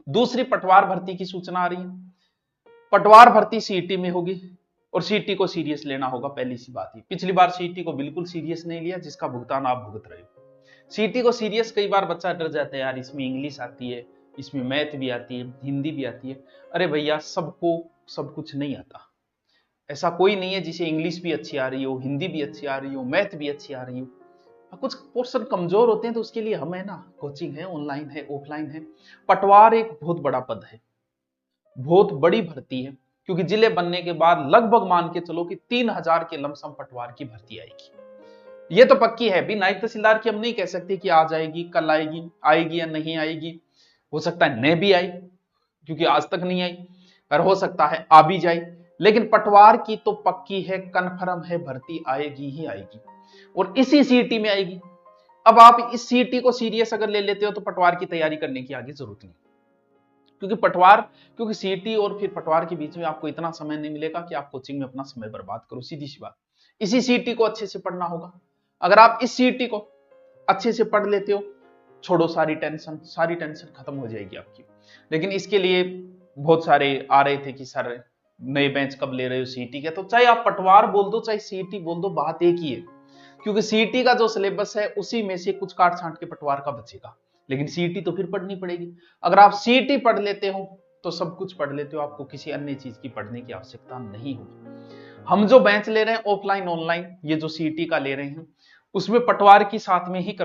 दूसरी पटवार भर्ती की सूचना आ रही है। पटवार भर्ती सीईटी में होगी और सीईटी को सीरियस लेना होगा, पहली सी बात है। पिछली बार सीईटी को बिल्कुल सीरियस नहीं लिया, जिसका भुगतान आप भुगत रहे हो। सीईटी को सीरियस कई बार बच्चा डर जाता है, यार इसमें इंग्लिश आती है, इसमें मैथ भी आती है, हिंदी भी आती है। अरे भैया, सबको सब कुछ नहीं आता। ऐसा कोई नहीं है जिसे इंग्लिश भी अच्छी आ रही हो, हिंदी भी अच्छी आ रही हो, मैथ भी अच्छी आ रही हो। कुछ पोर्शन कमजोर होते हैं तो उसके लिए हम है ना, कोचिंग है, ऑनलाइन है, ऑफलाइन है। पटवार एक बहुत बड़ा पद है, बहुत बड़ी भर्ती है, क्योंकि जिले बनने के बाद लगभग मान के चलो कि 3000 के लमसम पटवार की भर्ती आएगी। ये तो पक्की है भी। नायब तहसीलदार की हम नहीं कह सकते कि आ जाएगी, कल आएगी, आएगी या नहीं आएगी। हो सकता है नहीं भी आई, क्योंकि आज तक नहीं आई, और हो सकता है आ भी जाए। लेकिन पटवार की तो पक्की है, कन्फर्म है, भर्ती आएगी ही आएगी, और इसी सीईटी में आएगी। अब आप इस सीईटी को सीरियस अगर ले लेते हो तो पटवार की तैयारी करने की आगे जरूरत नहीं, क्योंकि सीईटी और फिर पटवार के बीच में आपको इतना समय नहीं मिलेगा कि आप कोचिंग में अपना समय बर्बाद करो। सीधी सी बात, इसी सीईटी को अच्छे से पढ़ना होगा। अगर आप इस सीईटी को अच्छे से पढ़ लेते हो, छोड़ो सारी टेंशन खत्म हो जाएगी आपकी। लेकिन इसके लिए बहुत सारे आ रहे थे कि सर नए बेंच कब ले रहे हो सीईटी के, तो चाहे आप पटवार बोल दो चाहे सीईटी बोल दो, बात एक ही है। क्योंकि सीईटी का जो सिलेबस है उसी में से कुछ काट छांट के पटवार का बचेगा, लेकिन सीईटी तो फिर पढ़नी पड़ेगी। अगर आप सीईटी पढ़ लेते हो तो सब कुछ पढ़ लेते हो, आपको किसी अन्य चीज की पढ़ने की आवश्यकता नहीं होगी। हम जो बेंच ले रहे हैं ऑफलाइन ऑनलाइन, ये जो सीईटी का ले रहे हैं, उसमें पटवार की साथ में ही